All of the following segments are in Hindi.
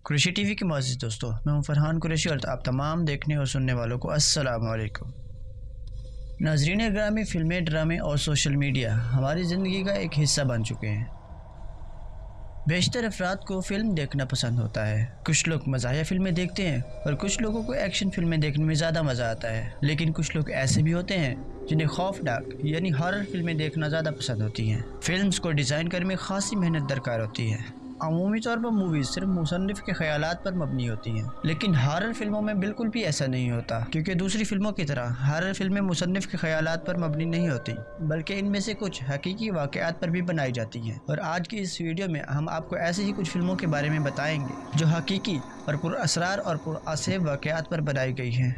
कुरैशी टीवी के मुअज़्ज़िज़ दोस्तों, मैं हूं फरहान कुरैशी और आप तमाम देखने और सुनने वालों को अस्सलाम वालेकुम। नाज़रीन ग्रामी, फ़िल्में, ड्रामे और सोशल मीडिया हमारी ज़िंदगी का एक हिस्सा बन चुके हैं। बेशतर अफराद को फ़िल्म देखना पसंद होता है। कुछ लोग मज़ाहिया फ़िल्में देखते हैं और कुछ लोगों को एक्शन फ़िल्में देखने में ज़्यादा मज़ा आता है। लेकिन कुछ लोग ऐसे भी होते हैं जिन्हें खौफनाक यानी हॉरर फ़िल्में देखना ज़्यादा पसंद होती हैं। फ़िल्म्स को डिज़ाइन करने में ख़ासी मेहनत दरकार होती है। अमूमी तौर पर मूवीज़ सिर्फ मुसन्निफ़ के ख़यालात पर मबनी होती हैं, लेकिन हॉरर फिल्मों में बिल्कुल भी ऐसा नहीं होता, क्योंकि दूसरी फिल्मों की तरह हॉरर फिल्में मुसन्निफ़ के ख़यालात पर मबनी नहीं होती, बल्कि इनमें से कुछ हकीकी वाक़यात पर भी बनाई जाती हैं। और आज की इस वीडियो में हम आपको ऐसी ही कुछ फिल्मों के बारे में बताएंगे जो हकीकी और पुरअसरार और पुरअसेब वाक़यात पर बनाई गई हैं।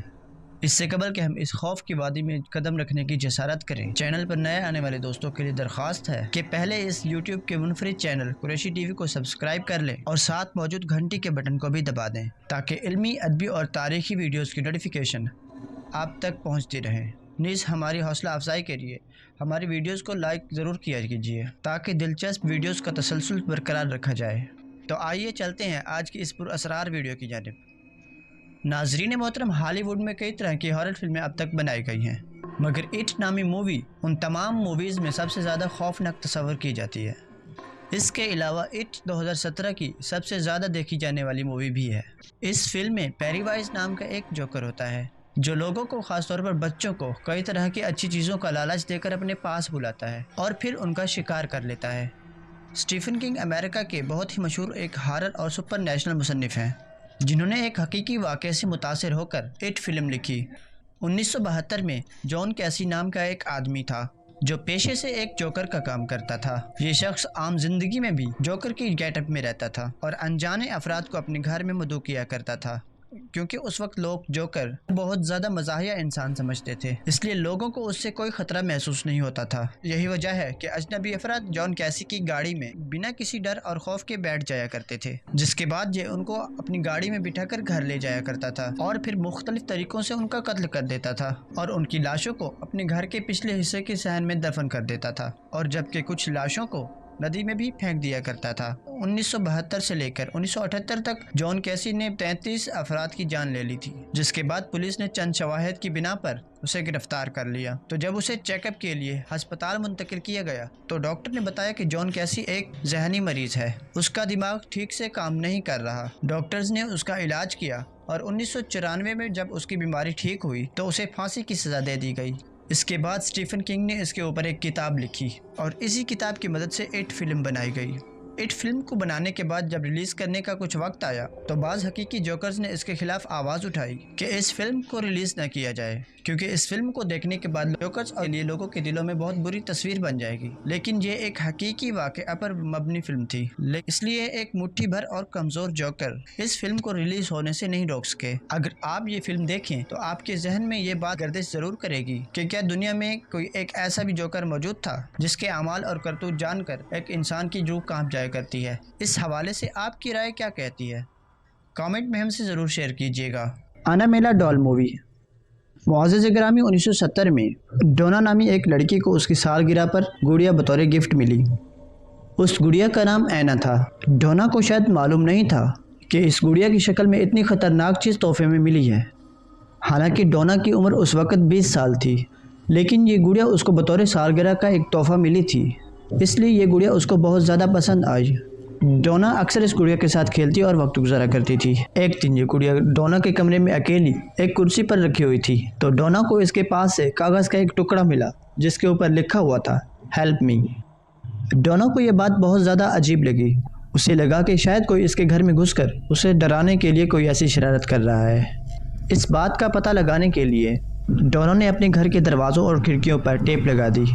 इससे कबल कि हम इस खौफ की वादी में कदम रखने की जसारत करें, चैनल पर नए आने वाले दोस्तों के लिए दरख्वास्त है कि पहले इस YouTube के मुनफरिद चैनल कुरैशी टीवी को सब्सक्राइब कर लें और साथ मौजूद घंटी के बटन को भी दबा दें, ताकि इल्मी, अदबी और तारीखी वीडियोज़ की नोटिफिकेशन आप तक पहुँचती रहें। नीज़ हमारी हौसला अफजाई के लिए हमारी वीडियोज़ को लाइक ज़रूर किया कीजिए, ताकि दिलचस्प वीडियोज़ का तसलसल बरकरार रखा जाए। तो आइए चलते हैं आज की इस पुरअसरार वीडियो की जानिब। नाज़रीन मोहतरम, हॉलीवुड में कई तरह की हॉरर फिल्में अब तक बनाई गई हैं, मगर इट नामी मूवी उन तमाम मूवीज़ में सबसे ज़्यादा खौफनाक तस्वर की जाती है। इसके अलावा इट 2017 की सबसे ज़्यादा देखी जाने वाली मूवी भी है। इस फिल्म में पेरीवाइज नाम का एक जोकर होता है, जो लोगों को, ख़ासतौर पर बच्चों को, कई तरह की अच्छी चीज़ों का लालच देकर अपने पास बुलाता है और फिर उनका शिकार कर लेता है। स्टीफन किंग अमेरिका के बहुत ही मशहूर एक हॉरर और सुपर नेशनल मुसन्निफ़ हैं, जिन्होंने एक हकीकी वाक़े से मुतासिर होकर इट फिल्म लिखी। 1972 में जॉन कैसी नाम का एक आदमी था जो पेशे से एक जोकर का काम करता था। ये शख्स आम जिंदगी में भी जोकर की गेटअप में रहता था और अनजाने अफराद को अपने घर में मदऊ किया करता था, क्योंकि उस वक्त लोग जोकर बहुत ज़्यादा मज़ाहिया इंसान समझते थे, इसलिए लोगों को उससे कोई ख़तरा महसूस नहीं होता था। यही वजह है कि अजनबी अफराद जॉन कैसी की गाड़ी में बिना किसी डर और खौफ के बैठ जाया करते थे, जिसके बाद ये उनको अपनी गाड़ी में बिठाकर घर ले जाया करता था और फिर मुख्तलिफ तरीक़ों से उनका कत्ल कर देता था और उनकी लाशों को अपने घर के पिछले हिस्से के सहन में दफन कर देता था, और जबकि कुछ लाशों को नदी में भी फेंक दिया करता था। 1972 से लेकर 1978 तक जॉन कैसी ने 33 अफराद की जान ले ली थी, जिसके बाद पुलिस ने चंद शवाहिद की बिना पर उसे गिरफ्तार कर लिया। तो जब उसे चेकअप के लिए अस्पताल मुंतकिल किया गया तो डॉक्टर ने बताया कि जॉन कैसी एक जहनी मरीज है, उसका दिमाग ठीक से काम नहीं कर रहा। डॉक्टर्स ने उसका इलाज किया और 1994 में जब उसकी बीमारी ठीक हुई तो उसे फांसी की सज़ा दे दी गई। इसके बाद स्टीफन किंग ने इसके ऊपर एक किताब लिखी और इसी किताब की मदद से इट फिल्म बनाई गई। इट फिल्म को बनाने के बाद जब रिलीज़ करने का कुछ वक्त आया तो बाज़ हकीकी जोकर्स ने इसके खिलाफ आवाज़ उठाई कि इस फिल्म को रिलीज़ न किया जाए, क्योंकि इस फिल्म को देखने के बाद जोकर्स और लिए लोगों के दिलों में बहुत बुरी तस्वीर बन जाएगी। लेकिन ये एक हकीकी वाक़या पर मबनी फिल्म थी, इसलिए एक मुट्ठी भर और कमज़ोर जोकर इस फिल्म को रिलीज़ होने से नहीं रोक सके। अगर आप ये फिल्म देखें तो आपके जहन में ये बात गर्दिश ज़रूर करेगी कि क्या दुनिया में कोई एक ऐसा भी जोकर मौजूद था जिसके अमाल और करतूत जानकर एक इंसान की रूह कांप जाया करती है। इस हवाले से आपकी राय क्या कहती है? कमेंट में हमसे ज़रूर शेयर कीजिएगा। अनामेला डॉल मूवी। मुअज़्ज़िज़ ग्रामी, 1970 में डोना नामी एक लड़की को उसकी सालगिरह पर गुड़िया बतौर गिफ्ट मिली। उस गुड़िया का नाम ऐना था। डोना को शायद मालूम नहीं था कि इस गुड़िया की शक्ल में इतनी ख़तरनाक चीज़ तोहफे में मिली है। हालांकि डोना की उम्र उस वक़्त 20 साल थी, लेकिन ये गुड़िया उसको बतौर सालगिरह का एक तोहफ़ा मिली थी, इसलिए ये गुड़िया उसको बहुत ज़्यादा पसंद आई। डोना अक्सर इस गुड़िया के साथ खेलती और वक्त गुजारा करती थी। एक दिन ये गुड़िया डोना के कमरे में अकेली एक कुर्सी पर रखी हुई थी, तो डोना को इसके पास से कागज़ का एक टुकड़ा मिला जिसके ऊपर लिखा हुआ था हेल्प मी। डोना को यह बात बहुत ज़्यादा अजीब लगी। उसे लगा कि शायद कोई इसके घर में घुसकर उसे डराने के लिए कोई ऐसी शरारत कर रहा है। इस बात का पता लगाने के लिए डोना ने अपने घर के दरवाज़ों और खिड़कियों पर टेप लगा दी,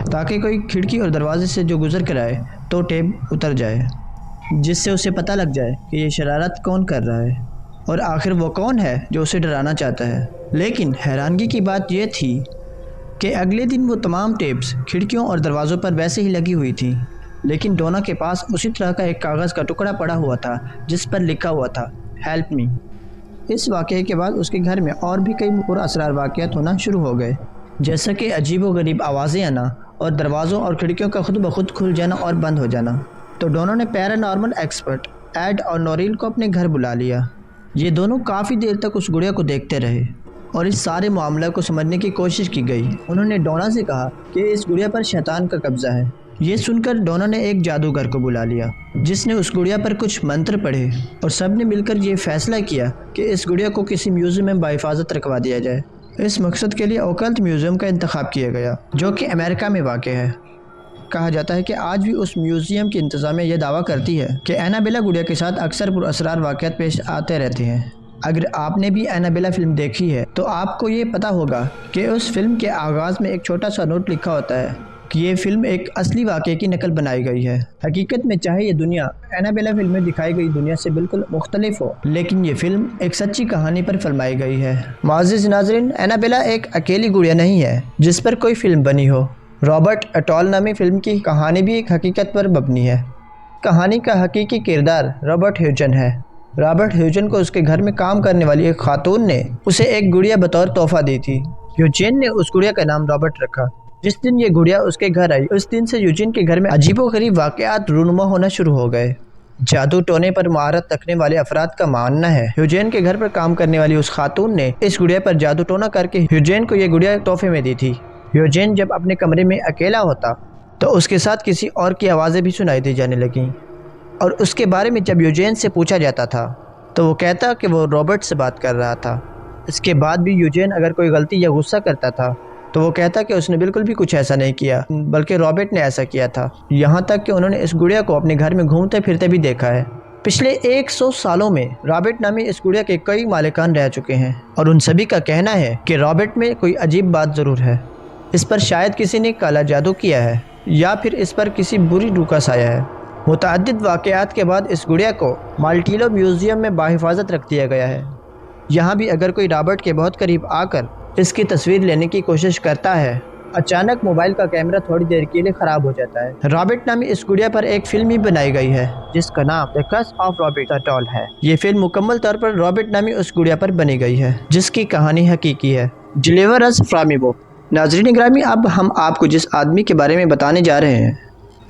ताकि कोई खिड़की और दरवाजे से जो गुज़र कर आए तो टेप उतर जाए, जिससे उसे पता लग जाए कि ये शरारत कौन कर रहा है और आखिर वो कौन है जो उसे डराना चाहता है। लेकिन हैरानगी की बात यह थी कि अगले दिन वो तमाम टेप्स खिड़कियों और दरवाज़ों पर वैसे ही लगी हुई थी, लेकिन डोना के पास उसी तरह का एक कागज़ का टुकड़ा पड़ा हुआ था जिस पर लिखा हुआ था हेल्प मी। इस वाक़े के बाद उसके घर में और भी कई पुरअसरार वाक़यात होना शुरू हो गए, जैसा कि अजीब व गरीब आवाज़ें आना और दरवाज़ों और खिड़कियों का खुद ब खुद खुल जाना और बंद हो जाना। तो डोना ने पैरानॉर्मल एक्सपर्ट एड और नोरिल को अपने घर बुला लिया। ये दोनों काफ़ी देर तक उस गुड़िया को देखते रहे और इस सारे मामले को समझने की कोशिश की गई। उन्होंने डोना से कहा कि इस गुड़िया पर शैतान का कब्जा है। ये सुनकर डोना ने एक जादूगर को बुला लिया जिसने उस गुड़िया पर कुछ मंत्र पढ़े और सब ने मिलकर ये फैसला किया कि इस गुड़िया को किसी म्यूज़ियम में बाहिफाजत रखवा दिया जाए। इस मकसद के लिए ओकल्ट म्यूज़ियम का इंतखाब किया गया जो कि अमेरिका में वाक़ है। कहा जाता है कि आज भी उस म्यूज़ियम की इंतज़ामिया यह दावा करती है कि एनाबेला गुड़िया के साथ अक्सर पुरअसरार वाक़यात पेश आते रहते हैं। अगर आपने भी एनाबेला फ़िल्म देखी है तो आपको ये पता होगा कि उस फिल्म के आगाज़ में एक छोटा सा नोट लिखा होता है कि ये फ़िल्म एक असली वाक़े की नकल बनाई गई है। हकीकत में चाहे ये दुनिया एनाबेला फ़िल्म में दिखाई गई दुनिया से बिल्कुल मुख्तलिफ हो, लेकिन ये फ़िल्म एक सच्ची कहानी पर फिल्माई गई है। मुअज़्ज़िज़ नाज़रीन, एनाबेला एक अकेली गुड़िया नहीं है जिस पर कोई फ़िल्म बनी हो। रॉबर्ट अटॉल नामी फ़िल्म की कहानी भी एक हकीकत पर मबनी है। कहानी का हकीकी किरदार रॉबर्ट ह्यूजन है। रॉबर्ट ह्यूजन को उसके घर में काम करने वाली एक खातून ने उसे एक गुड़िया बतौर तोहफा दी थी। यूजीन ने उस गुड़िया का नाम रॉबर्ट रखा। जिस दिन ये गुड़िया उसके घर आई उस दिन से यूजीन के घर में अजीबोगरीब वाक़यात रूनुमा होना शुरू हो गए। जादू टोने पर महारत रखने वाले अफराद का मानना है यूजीन के घर पर काम करने वाली उस खातून ने इस गुड़िया पर जादू टोना करके यूजीन को ये गुड़िया तोहफे में दी थी। यूजीन जब अपने कमरे में अकेला होता तो उसके साथ किसी और की आवाज़ें भी सुनाई दी जाने लगीं और उसके बारे में जब यूजीन से पूछा जाता था तो वो कहता कि वो रॉबर्ट से बात कर रहा था। इसके बाद भी यूजीन अगर कोई गलती या गुस्सा करता था तो वो कहता कि उसने बिल्कुल भी कुछ ऐसा नहीं किया बल्कि रॉबर्ट ने ऐसा किया था। यहाँ तक कि उन्होंने इस गुड़िया को अपने घर में घूमते फिरते भी देखा है। पिछले 100 सालों में रॉबर्ट नामी इस गुड़िया के कई मालिकान रह चुके हैं और उन सभी का कहना है कि रॉबर्ट में कोई अजीब बात ज़रूर है। इस पर शायद किसी ने काला जादू किया है या फिर इस पर किसी बुरी रूह का साया है। मुतअद्दिद वाक़यात के बाद इस गुड़िया को माल्टिलो म्यूज़ियम में बाहिफाजत रख दिया गया है। यहाँ भी अगर कोई रॉबर्ट के बहुत करीब आकर इसकी तस्वीर लेने की कोशिश करता है, अचानक मोबाइल का कैमरा थोड़ी देर के लिए ख़राब हो जाता है। रॉबर्ट नामी इस गुड़िया पर एक फ़िल्म भी बनाई गई है जिसका नाम the curse of Robert atoll है। ये फिल्म मुकम्मल तौर पर रॉबर्ट नामी उस गुड़िया पर बनी गई है जिसकी कहानी हकीकी है। डिलीवर अस फ्रॉम इवो। नाज़रीन ग्रामी, अब हम आपको जिस आदमी के बारे में बताने जा रहे हैं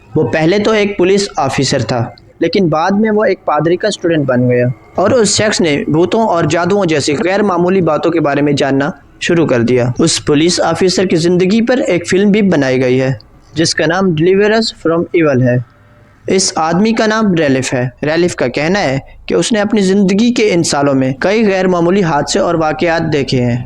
वो पहले तो एक पुलिस ऑफिसर था, लेकिन बाद में वो एक पादरी का स्टूडेंट बन गया और उस शख्स ने भूतों और जादुओं जैसी गैर मामूली बातों के बारे में जानना शुरू कर दिया। उस पुलिस ऑफिसर की ज़िंदगी पर एक फ़िल्म भी बनाई गई है जिसका नाम डिलीवर अस फ्रॉम इविल है। इस आदमी का नाम रैलिफ है। रैलिफ का कहना है कि उसने अपनी ज़िंदगी के इन सालों में कई गैर मामूली हादसे और वाक़यात देखे हैं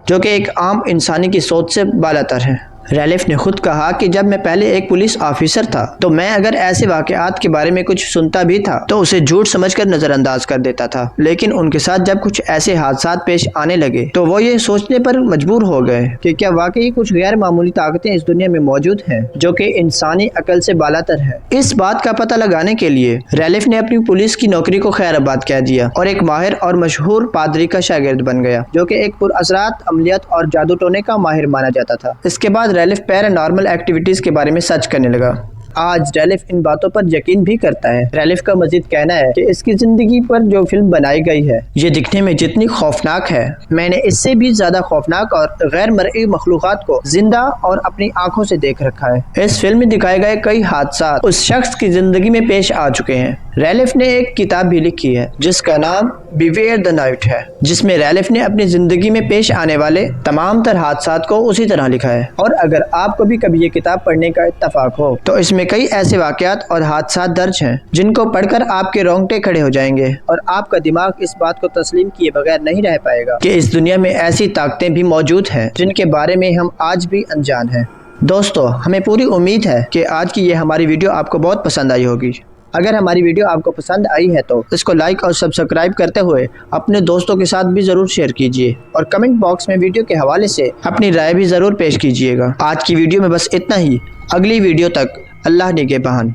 जो कि एक आम इंसानी की सोच से बालातर हैं। रैलिफ ने खुद कहा कि जब मैं पहले एक पुलिस ऑफिसर था तो मैं अगर ऐसे वाक़यात के बारे में कुछ सुनता भी था तो उसे झूठ समझकर नज़रअंदाज कर देता था, लेकिन उनके साथ जब कुछ ऐसे हादसात पेश आने लगे तो वो ये सोचने पर मजबूर हो गए कि क्या वाकई कुछ गैर मामूली ताकतें इस दुनिया में मौजूद हैं जो कि इंसानी अकल से बालातर है। इस बात का पता लगाने के लिए रैलिफ ने अपनी पुलिस की नौकरी को खैराबाद कह दिया और एक माहिर और मशहूर पादरी का शागिर्द बन गया जो कि एक पुरअसरात अमलियात और जादू टोने का माहिर माना जाता था। इसके बाद रैलिफ पैरानॉर्मल एक्टिविटीज़ के बारे में सर्च करने लगा। आज रैलिफ इन बातों पर यकीन भी करता है। रैलिफ का मजीद कहना है कि इसकी ज़िंदगी पर जो फिल्म बनाई गई है ये दिखने में जितनी खौफनाक है, मैंने इससे भी ज़्यादा खौफनाक और गैर मरई मखलूक़ात को जिंदा और अपनी आंखों से देख रखा है। इस फिल्म में दिखाए गए कई हादसा उस शख्स की ज़िंदगी में पेश आ चुके हैं। रैलिफ ने एक किताब भी लिखी है जिसका नाम बिवेयर द नाइट है, जिसमें रैलिफ ने अपनी ज़िंदगी में पेश आने वाले तमाम तर हादसात को उसी तरह लिखा है। और अगर आपको भी कभी ये किताब पढ़ने का इत्तफाक हो तो इसमें कई ऐसे वाक़यात और हादसात दर्ज हैं जिनको पढ़कर आपके रोंगटे खड़े हो जाएंगे और आपका दिमाग इस बात को तस्लीम किए बगैर नहीं रह पाएगा कि इस दुनिया में ऐसी ताकतें भी मौजूद हैं जिनके बारे में हम आज भी अनजान हैं। दोस्तों, हमें पूरी उम्मीद है कि आज की ये हमारी वीडियो आपको बहुत पसंद आई होगी। अगर हमारी वीडियो आपको पसंद आई है तो इसको लाइक और सब्सक्राइब करते हुए अपने दोस्तों के साथ भी ज़रूर शेयर कीजिए और कमेंट बॉक्स में वीडियो के हवाले से अपनी राय भी ज़रूर पेश कीजिएगा। आज की वीडियो में बस इतना ही। अगली वीडियो तक अल्लाह निगहबान।